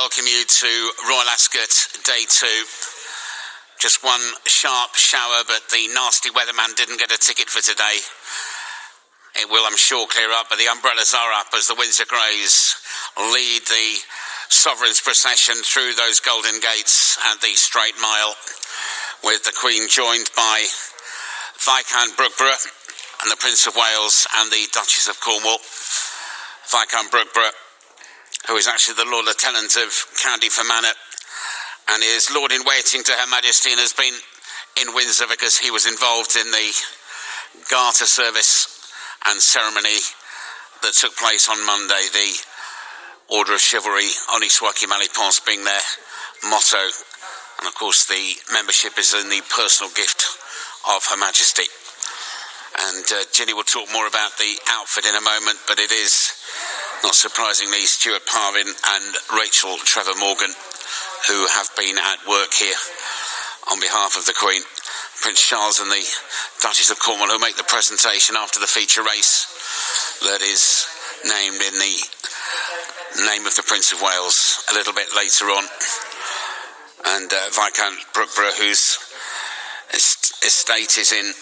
welcome you to Royal Ascot Day 2. Just one sharp shower, but the nasty weatherman didn't get a ticket for today. It will, I'm sure, clear up, but the umbrellas are up as the Windsor Greys lead the Sovereign's procession through those golden gates and the straight mile, with the Queen joined by Viscount Brookborough and the Prince of Wales and the Duchess of Cornwall. Viscount Brookborough, who is actually the Lord Lieutenant of County Fermanagh, and is Lord-in-Waiting to Her Majesty, and has been in Windsor because he was involved in the Garter service and ceremony that took place on Monday, the Order of Chivalry, Honi soit qui mal y pense being their motto, and of course the membership is in the personal gift of Her Majesty. And Ginny will talk more about the outfit in a moment, but it is, not surprisingly, Stuart Parvin and Rachel Trevor Morgan who have been at work here on behalf of the Queen. Prince Charles and the Duchess of Cornwall, who make the presentation after the feature race that is named in the name of the Prince of Wales a little bit later on. And Viscount Brookborough, whose estate is in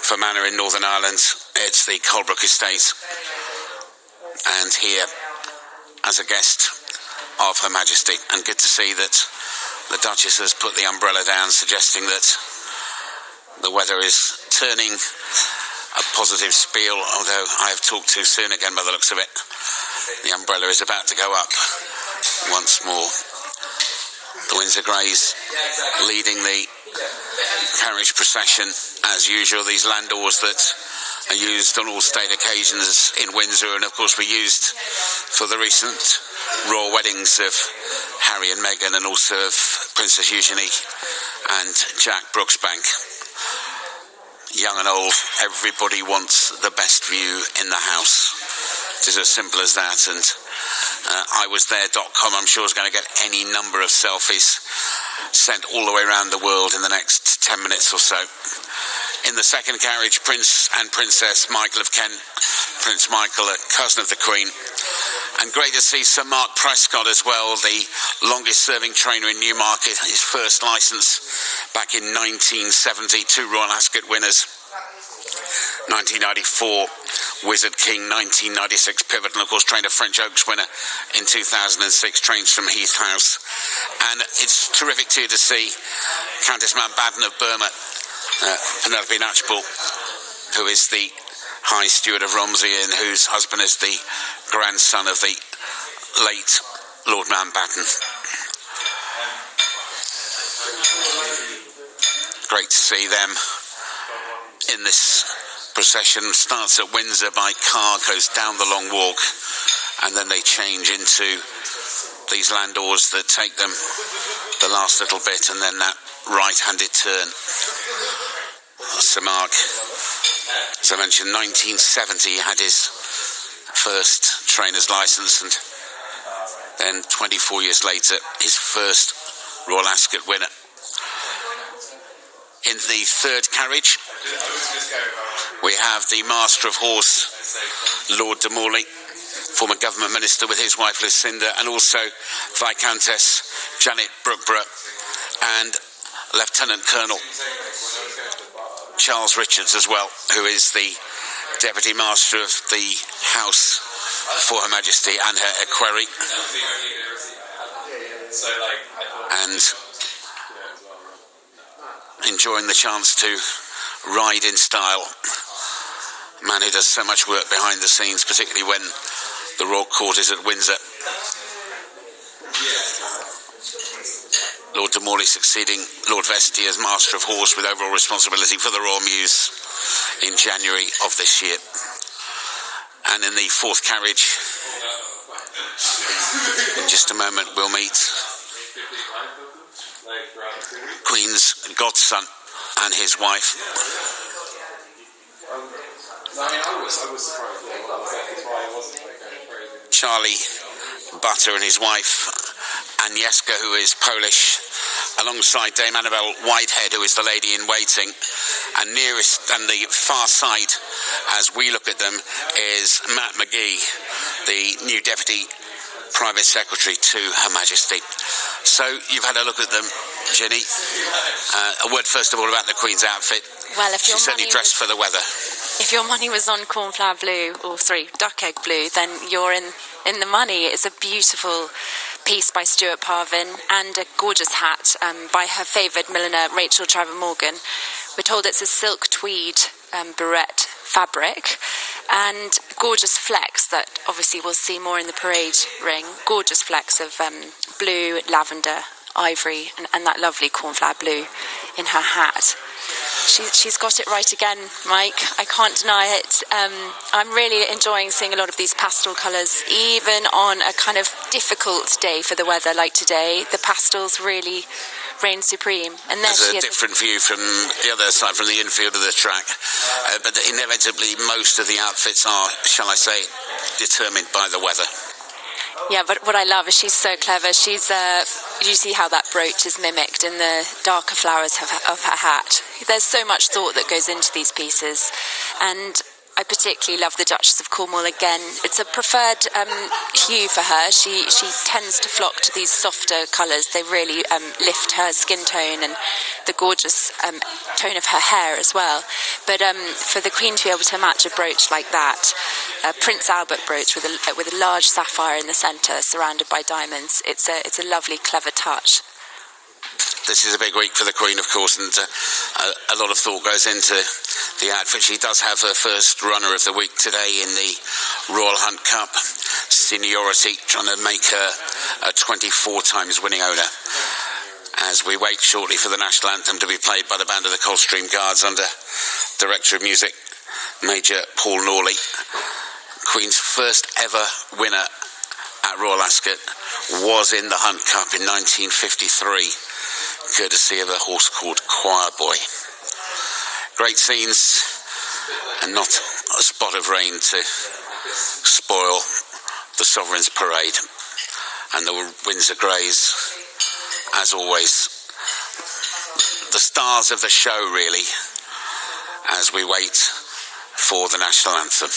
Fermanagh in Northern Ireland. It's the Colebrook estate, and here as a guest of Her Majesty. And good to see that the Duchess has put the umbrella down, suggesting that the weather is turning a positive spiel, although I have talked too soon again by the looks of it. The umbrella is about to go up once more. The Windsor Greys leading the carriage procession as usual. These landauers that are used on all state occasions in Windsor, and of course were used for the recent royal weddings of Harry and Meghan, and also of Princess Eugenie and Jack Brooksbank. Young and old, everybody wants the best view in the house. It is as simple as that. And iwasthere.com, I'm sure, is going to get any number of selfies sent all the way around the world in the next 10 minutes or so. In the second carriage, Prince and Princess Michael of Kent. Prince Michael, a cousin of the Queen. And great to see Sir Mark Prescott as well, the longest-serving trainer in Newmarket, his first licence back in 1970, 2 Royal Ascot winners. 1994 Wizard King, 1996 Pivot, and of course trained a French Oaks winner in 2006, trains from Heath House. And it's terrific too to see Countess Mountbatten of Burma, Penelope Natchbull, who is the High Steward of Romsey and whose husband is the grandson of the late Lord Mountbatten. Great to see them in this procession. Starts at Windsor by car, goes down the long walk, and then they change into these landauers that take them the last little bit, and then that right-handed turn. Sir Mark, as I mentioned, 1970 he had his first trainer's licence, and then 24 years later his first Royal Ascot winner. In the third carriage, we have the Master of Horse, Lord de Morley, former government minister, with his wife Lucinda, and also Viscountess Janet Brookborough and Lieutenant Colonel Charles Richards as well, who is the Deputy Master of the House for Her Majesty and her equerry. And enjoying the chance to ride in style. A man who does so much work behind the scenes, particularly when the Royal Court is at Windsor. Lord de Morley succeeding Lord Vestey as Master of Horse with overall responsibility for the Royal Mews in January of this year. And in the fourth carriage, in just a moment, we'll meet Queen's godson and his wife. Charlie Butter and his wife Agnieszka, who is Polish, alongside Dame Annabel Whitehead, who is the lady in waiting, and nearest and the far side, as we look at them, is Matt McGee, the new Deputy Private Secretary to Her Majesty. So you've had a look at them, Ginny. A word first of all about the Queen's outfit. Well, if She's certainly dressed for the weather. If your money was on cornflower blue, or sorry, duck egg blue, then you're in the money. It's a beautiful piece by Stuart Parvin and a gorgeous hat by her favoured milliner, Rachel Trevor-Morgan. We're told it's a silk tweed barrette fabric and gorgeous flecks that obviously we'll see more in the parade ring. Gorgeous flecks of blue, lavender, ivory and that lovely cornflower blue in her hat. She's got it right again, Mike. I can't deny it. I'm really enjoying seeing a lot of these pastel colours, even on a kind of difficult day for the weather like today. The pastels really reign supreme. And then there's a different view from the other side, from the infield of the track. But inevitably, most of the outfits are, shall I say, determined by the weather. Yeah, but what I love is she's so clever. She's, you see how that brooch is mimicked in the darker flowers of her hat. There's so much thought that goes into these pieces. And I particularly love the Duchess of Cornwall again. It's a preferred hue for her. She tends to flock to these softer colours. They really lift her skin tone and the gorgeous tone of her hair as well. But for the Queen to be able to match a brooch like that, a Prince Albert brooch with a large sapphire in the centre, surrounded by diamonds, it's a lovely, clever touch. This is a big week for the Queen, of course, and a lot of thought goes into the outfit. She does have her first runner of the week today in the Royal Hunt Cup. Seniority, trying to make her a 24 times winning owner. As we wait shortly for the national anthem to be played by the band of the Coldstream Guards under Director of Music, Major Paul Norley. Queen's first ever winner at Royal Ascot was in the Hunt Cup in 1953. Courtesy of a horse called Choir Boy. Great scenes and not a spot of rain to spoil the Sovereign's parade. And the Windsor Greys, as always, the stars of the show really, as we wait for the national anthem.